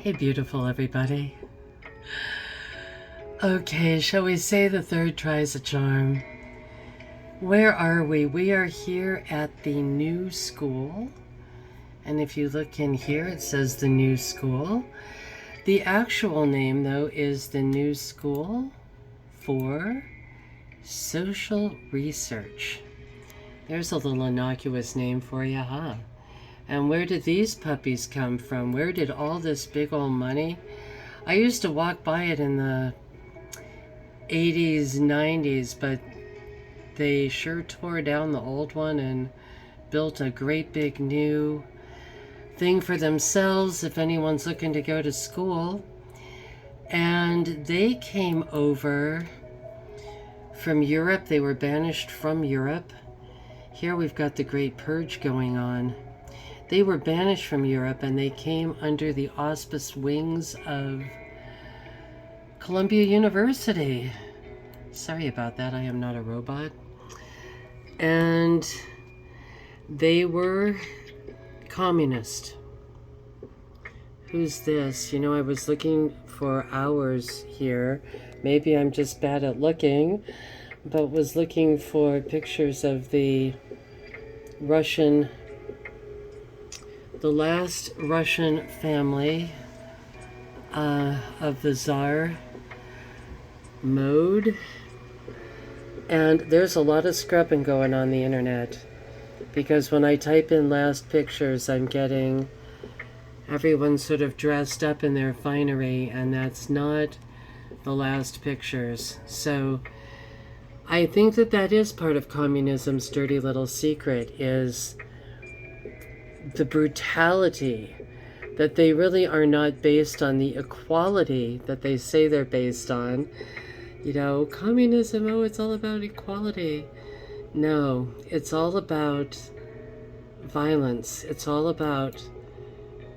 Hey, beautiful everybody. Okay, shall we say the third tries a charm? Where are we? We are here at the new school. And if you look in here, it says the new school. The actual name, though, is the New School for Social Research. There's a little innocuous name for you, huh? And where did these puppies come from? Where did all this big old money? I used to walk by it in the 80s, 90s, but they sure tore down the old one and built a great big new thing for themselves if anyone's looking to go to school. And they came over from Europe. They were banished from Europe. Here we've got the Great Purge going on. They were banished from Europe and they came under the auspiced wings of Columbia University. Sorry about that, I am not a robot. And they were communist. Who's this? You know, I was looking for hours here. Maybe I'm just bad at looking, but was looking for pictures of the last Russian family of the Tsar mode. And there's a lot of scrubbing going on the internet, because when I type in last pictures, I'm getting everyone sort of dressed up in their finery, and that's not the last pictures. So I think that that is part of communism's dirty little secret, is the brutality, that they really are not based on the equality that they say they're based on. You know, communism, oh, it's all about equality. No, it's all about violence. It's all about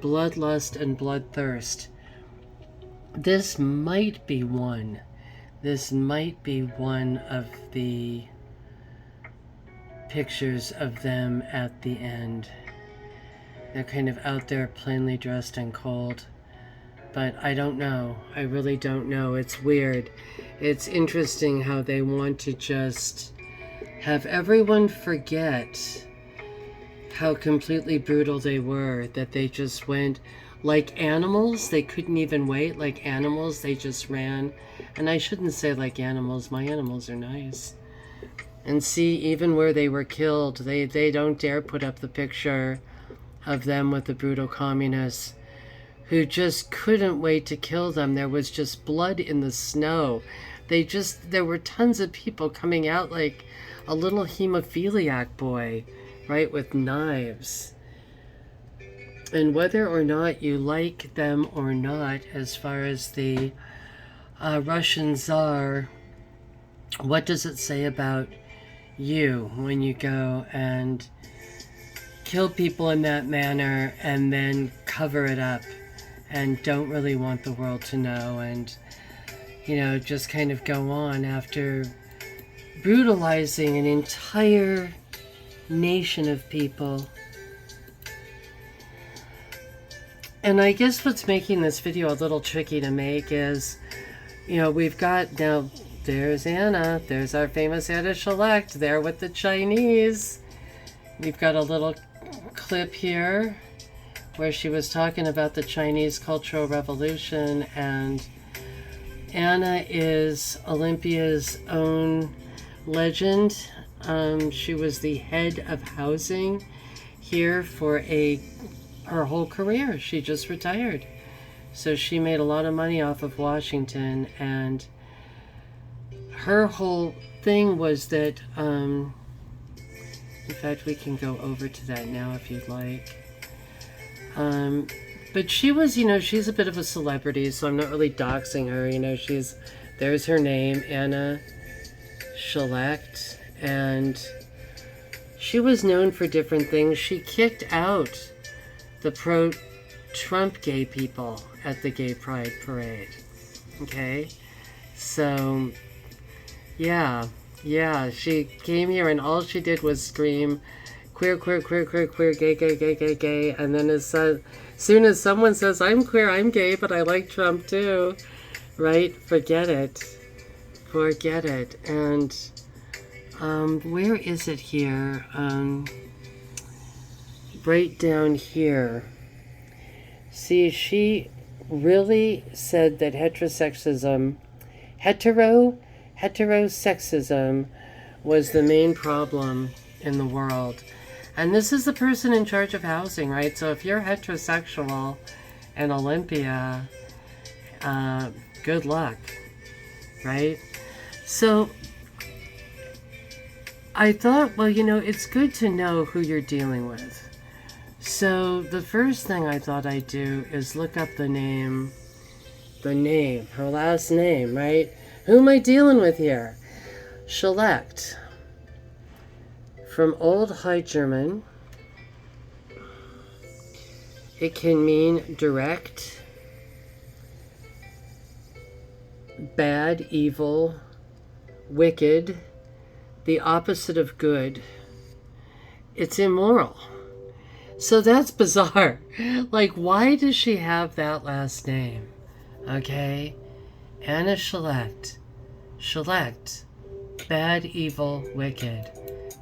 bloodlust and bloodthirst. This might be one of the pictures of them at the end. They're kind of out there plainly dressed and cold. But I don't know. I really don't know. It's weird. It's interesting how they want to just have everyone forget how completely brutal they were, that they just went like animals. They couldn't even wait. Like animals, they just ran. And I shouldn't say like animals. My animals are nice. And see, even where they were killed, they don't dare put up the picture of them with the brutal communists who just couldn't wait to kill them. There was just blood in the snow. There were tons of people coming out like a little hemophiliac boy, right, with knives. And whether or not you like them or not, as far as the Russian Tsar, what does it say about you when you go and kill people in that manner and then cover it up and don't really want the world to know, and, you know, just kind of go on after brutalizing an entire nation of people? And I guess what's making this video a little tricky to make is, you know, we've got now, there's Anna, there's our famous Anna Shelect there with the Chinese. We've got a little clip here where she was talking about the Chinese Cultural Revolution, and Anna is Olympia's own legend. She was the head of housing here for her whole career. She just retired. So she made a lot of money off of Washington, and her whole thing was that, in fact, we can go over to that now if you'd like. But she was, you know, she's a bit of a celebrity, so I'm not really doxing her. You know, there's her name, Anna Shelect, and she was known for different things. She kicked out the pro-Trump gay people at the Gay Pride Parade. Okay? So, yeah, she came here and all she did was scream, queer, queer, queer, queer, queer, gay, gay, gay, gay, gay. And then as soon as someone says, I'm queer, I'm gay, but I like Trump too, right? Forget it. Forget it. And where is it here? Right down here. See, she really said that heterosexism was the main problem in the world. And this is the person in charge of housing, right? So if you're heterosexual in Olympia, good luck, right? So I thought, well, it's good to know who you're dealing with. So the first thing I thought I'd do is look up the name, her last name, right? Who am I dealing with here? Schlecht. From Old High German, it can mean direct, bad, evil, wicked, the opposite of good. It's immoral. So that's bizarre. Like, why does she have that last name? Okay? Anna Schlecht. Schlecht. Bad, evil, wicked.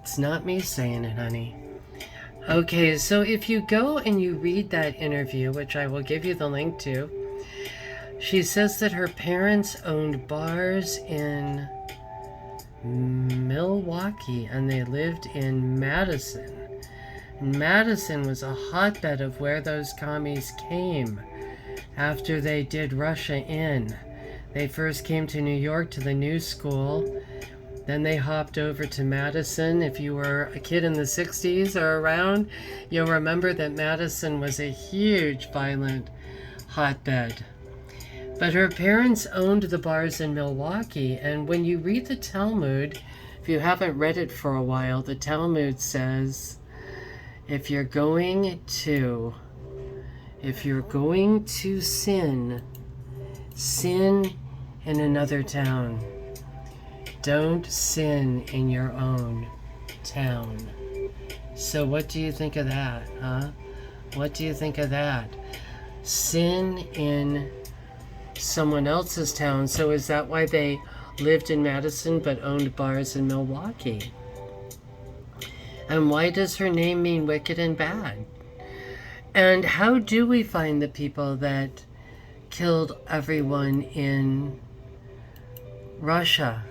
It's not me saying it, honey. Okay, so if you go and you read that interview, which I will give you the link to, she says that her parents owned bars in Milwaukee and they lived in Madison. Madison was a hotbed of where those commies came after they did Russia in. They first came to New York to the New School. Then they hopped over to Madison. If you were a kid in the 60s or around, you'll remember that Madison was a huge violent hotbed. But her parents owned the bars in Milwaukee, and when you read the Talmud, if you haven't read it for a while, the Talmud says, if you're going to sin in another town. Don't sin in your own town. So what do you think of that, huh? What do you think of that? Sin in someone else's town. So is that why they lived in Madison but owned bars in Milwaukee? And why does her name mean wicked and bad? And how do we find the people that killed everyone in Russia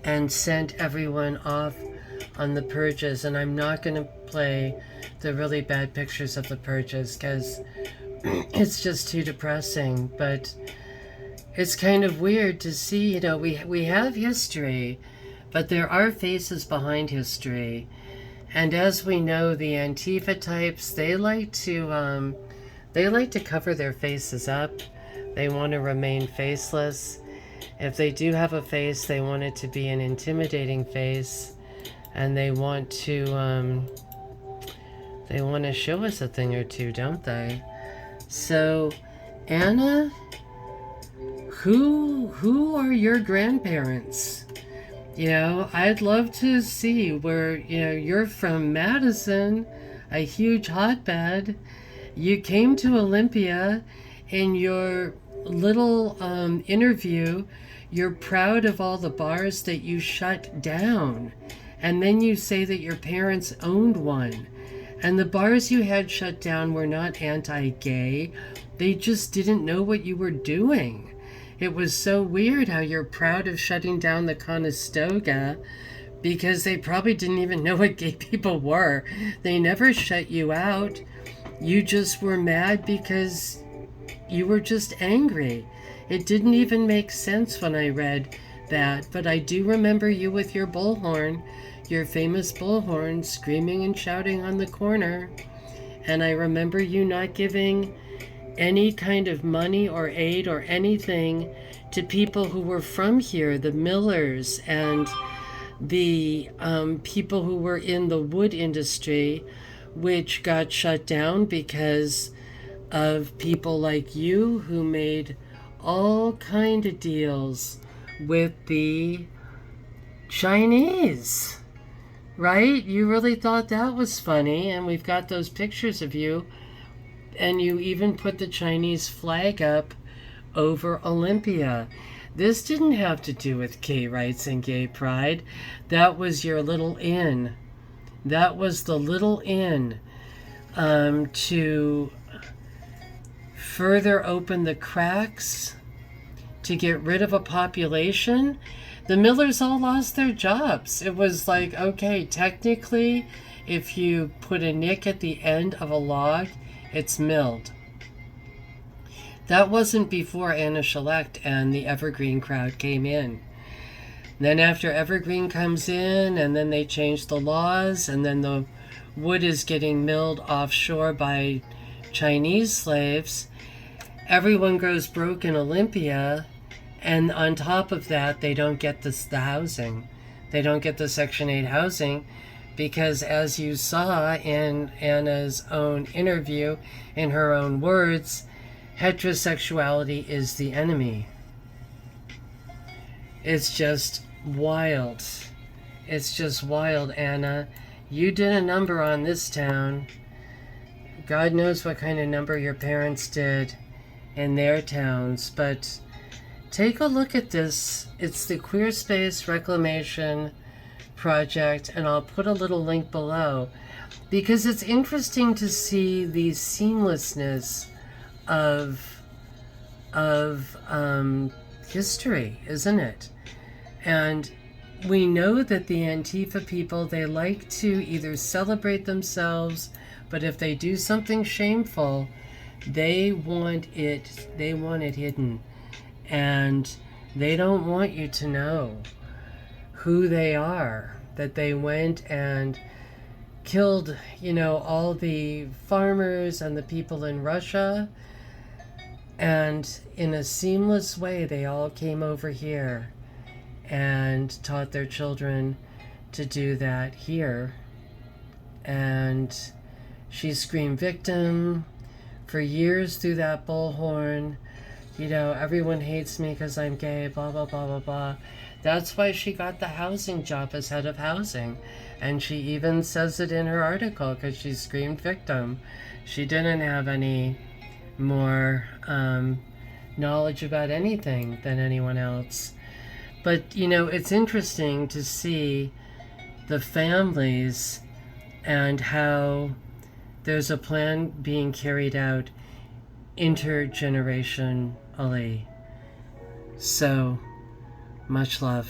and sent everyone off on the purges? And I'm not going to play the really bad pictures of the purges because it's just too depressing. But it's kind of weird to see, we have history, but there are faces behind history. And as we know, the Antifa types, they like to cover their faces up. They want to remain faceless. If they do have a face, they want it to be an intimidating face, and they want to show us a thing or two, don't they? So, Anna, who are your grandparents? I'd love to see where, you're from Madison, a huge hotbed. You came to Olympia. In your little interview, you're proud of all the bars that you shut down. And then you say that your parents owned one. And the bars you had shut down were not anti-gay. They just didn't know what you were doing. It was so weird how you're proud of shutting down the Conestoga because they probably didn't even know what gay people were. They never shut you out. You just were mad because you were just angry. It didn't even make sense when I read that, but I do remember you with your bullhorn, your famous bullhorn, screaming and shouting on the corner. And I remember you not giving any kind of money or aid or anything to people who were from here, the millers and the people who were in the wood industry, which got shut down because of people like you who made all kind of deals with the Chinese. Right? You really thought that was funny, and we've got those pictures of you, and you even put the Chinese flag up over Olympia. This didn't have to do with gay rights and gay pride. That was your little in. That was the little in to further open the cracks, to get rid of a population. The millers all lost their jobs. It was like, okay, technically, if you put a nick at the end of a log, it's milled. That wasn't before Anna Shelect and the Evergreen crowd came in. Then after Evergreen comes in, and then they change the laws, and then the wood is getting milled offshore by Chinese slaves, everyone goes broke in Olympia, and on top of that, they don't get the housing. They don't get the Section 8 housing because, as you saw in Anna's own interview, in her own words, heterosexuality is the enemy. It's just wild. It's just wild, Anna. You did a number on this town. God knows what kind of number your parents did in their towns, but take a look at this. It's the Queer Space Reclamation Project, and I'll put a little link below because it's interesting to see the seamlessness of history, isn't it? And we know that the Antifa people, they like to either celebrate themselves, but if they do something shameful, they want it hidden. And they don't want you to know who they are, that they went and killed, all the farmers and the people in Russia. And in a seamless way, they all came over here and taught their children to do that here. And she screamed victim for years through that bullhorn. Everyone hates me because I'm gay, blah, blah, blah, blah, blah. That's why she got the housing job as head of housing. And she even says it in her article because she screamed victim. She didn't have any more knowledge about anything than anyone else. But, it's interesting to see the families and how there's a plan being carried out intergenerationally. So, much love.